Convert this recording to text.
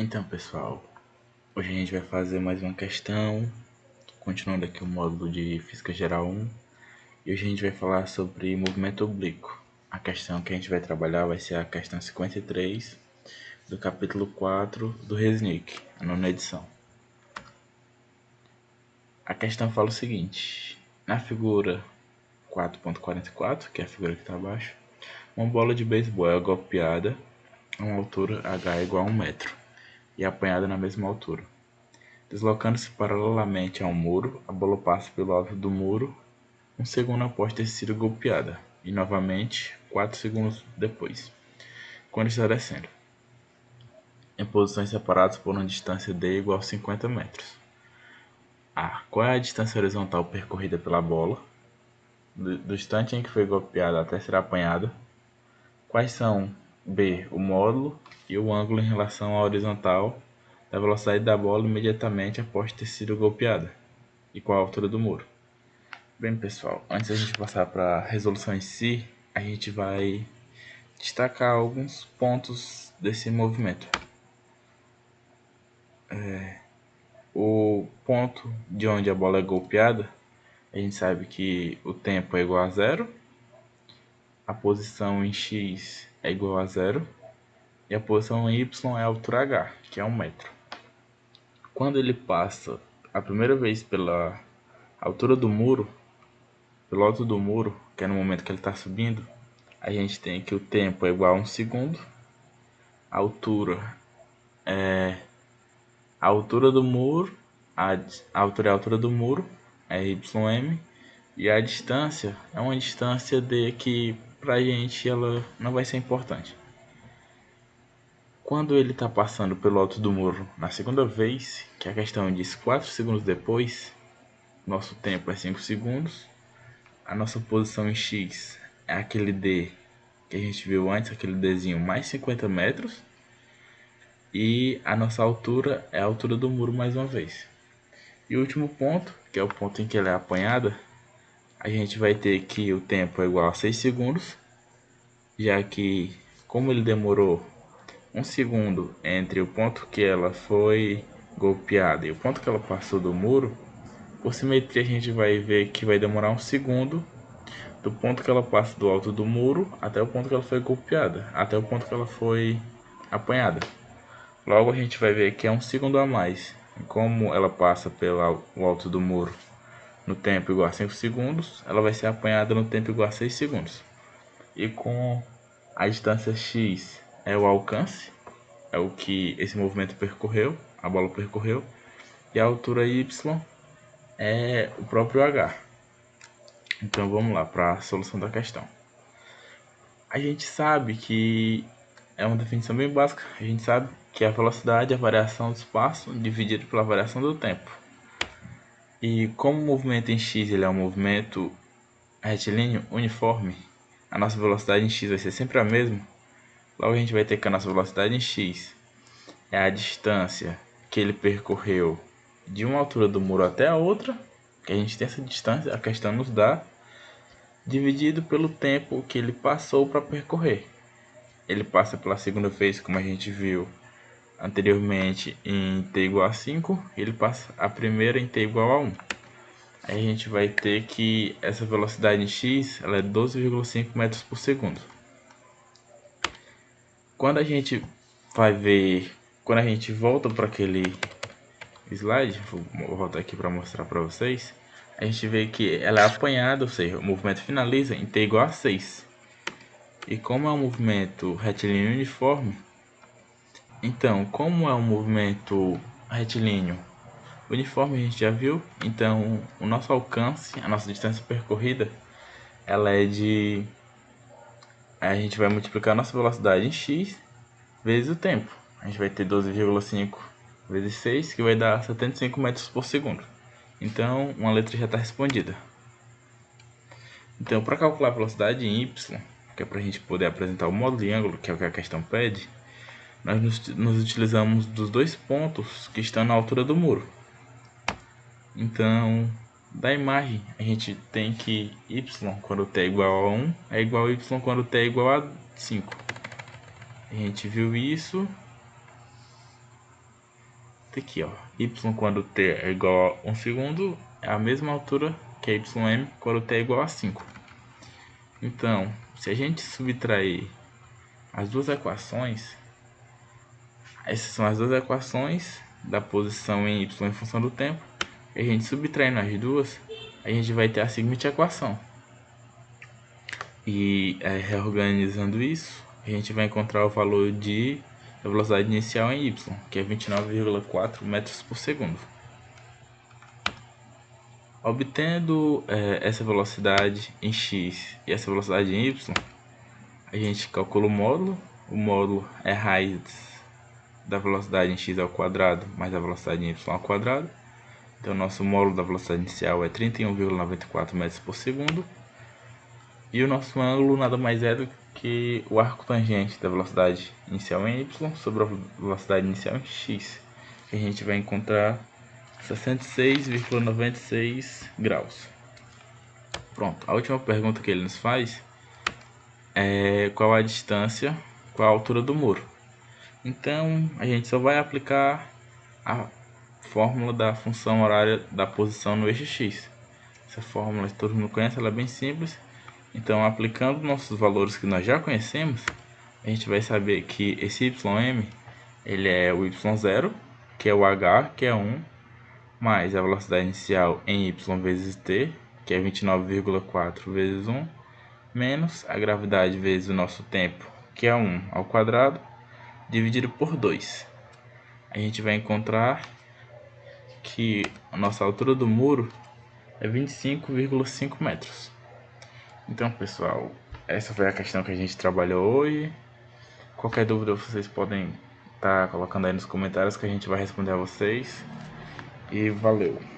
Então, pessoal, hoje a gente vai fazer mais uma questão, continuando aqui o módulo de Física Geral 1, e hoje a gente vai falar sobre movimento oblíquo. A questão que a gente vai trabalhar vai ser a questão 53 do capítulo 4 do Resnick, a nona edição. A questão fala o seguinte: na figura 4.44, que é a figura que está abaixo, uma bola de beisebol é golpeada a uma altura h igual a 1 metro e apanhada na mesma altura. Deslocando-se paralelamente a um muro, a bola passa pelo alto do muro um segundo após ter sido golpeada, e novamente 4 segundos depois, quando está descendo, em posições separadas por uma distância d igual a 50 metros. A. Qual é a distância horizontal percorrida pela bola, do instante em que foi golpeada até ser apanhada? Quais são b. o módulo e o ângulo em relação à horizontal da velocidade da bola imediatamente após ter sido golpeada? E qual a altura do muro? Bem, pessoal, antes da gente passar para a resolução em si, a gente vai destacar alguns pontos desse movimento. O ponto de onde a bola é golpeada, a gente sabe que o tempo é igual a zero, a posição em x é igual a zero e a posição em y é a altura h, que é 1 metro. Quando ele passa a primeira vez pela altura do muro, pelo alto do muro, que é no momento que ele está subindo, a gente tem que o tempo é igual a 1 segundo, a altura é a altura do muro, a altura é a altura do muro, é YM, e a distância é uma distância d que pra gente ela não vai ser importante. Quando ele está passando pelo alto do muro na segunda vez, que a questão diz 4 segundos depois, nosso tempo é 5 segundos, a nossa posição em x é aquele d que a gente viu antes, aquele dzinho mais 50 metros, e a nossa altura é a altura do muro mais uma vez. E o último ponto, que é o ponto em que ela é apanhada, a gente vai ter que o tempo é igual a 6 segundos, já que como ele demorou 1 segundo entre o ponto que ela foi golpeada e o ponto que ela passou do muro, por simetria a gente vai ver que vai demorar 1 segundo do ponto que ela passa do alto do muro até o ponto que ela foi golpeada, até o ponto que ela foi apanhada. Logo a gente vai ver que é 1 segundo a mais. E como ela passa pelo alto do muro no tempo igual a 5 segundos, ela vai ser apanhada no tempo igual a 6 segundos. E com a distância x é o alcance, é o que esse movimento percorreu, a bola percorreu, e a altura y é o próprio h. Então vamos lá para a solução da questão. A gente sabe que é uma definição bem básica, a gente sabe que a velocidade é a variação do espaço dividido pela variação do tempo. E como o movimento em x ele é um movimento retilíneo uniforme, a nossa velocidade em x vai ser sempre a mesma. Logo a gente vai ter que a nossa velocidade em x é a distância que ele percorreu de uma altura do muro até a outra, que a gente tem essa distância, a questão nos dá, dividido pelo tempo que ele passou para percorrer. Ele passa pela segunda vez, como a gente viu anteriormente, em t igual a 5, ele passa a primeira em t igual a 1. Aí a gente vai ter que essa velocidade em x ela é 12,5 metros por segundo. Quando a gente vai ver, quando a gente volta para aquele slide, vou voltar aqui para mostrar para vocês, a gente vê que ela é apanhada, ou seja, o movimento finaliza em t igual a 6. E como é um movimento retilíneo uniforme, então, como é um movimento retilíneo uniforme, a gente já viu, então o nosso alcance, a nossa distância percorrida, ela é de... A gente vai multiplicar a nossa velocidade em x vezes o tempo. A gente vai ter 12,5 vezes 6, que vai dar 75 metros por segundo. Então, uma letra já está respondida. Então, para calcular a velocidade em y, que é para a gente poder apresentar o módulo de ângulo, que é o que a questão pede, nós nos utilizamos dos dois pontos que estão na altura do muro. Então, da imagem, a gente tem que y quando t é igual a 1 é igual a y quando t é igual a 5. A gente viu isso. aqui, ó. Y quando t é igual a 1 segundo é a mesma altura que a ym quando t é igual a 5. Então, se a gente subtrair as duas equações, essas são as duas equações da posição em y em função do tempo. E a gente subtraindo as duas, a gente vai ter a seguinte equação. E reorganizando isso, a gente vai encontrar o valor da velocidade inicial em y, que é 29,4 metros por segundo. Obtendo essa velocidade em x e essa velocidade em y, a gente calcula o módulo. O módulo é raiz da velocidade em x ao quadrado mais a velocidade em y ao quadrado. Então, nosso módulo da velocidade inicial é 31,94 metros por segundo. E o nosso ângulo nada mais é do que o arco tangente da velocidade inicial em y sobre a velocidade inicial em x, que a gente vai encontrar 66,96 graus. Pronto, a última pergunta que ele nos faz é qual a distância, qual a altura do muro. Então, a gente só vai aplicar a fórmula da função horária da posição no eixo x. Essa fórmula todo mundo conhece, ela é bem simples. Então, aplicando nossos valores que nós já conhecemos, a gente vai saber que esse ym, ele é o y0, que é o h, que é 1, mais a velocidade inicial em y vezes t, que é 29,4 vezes 1, menos a gravidade vezes o nosso tempo, que é 1 ao quadrado, dividido por 2. A gente vai encontrar que a nossa altura do muro é 25,5 metros. Então, pessoal, essa foi a questão que a gente trabalhou hoje. Qualquer dúvida vocês podem estar colocando aí nos comentários que a gente vai responder a vocês. E valeu!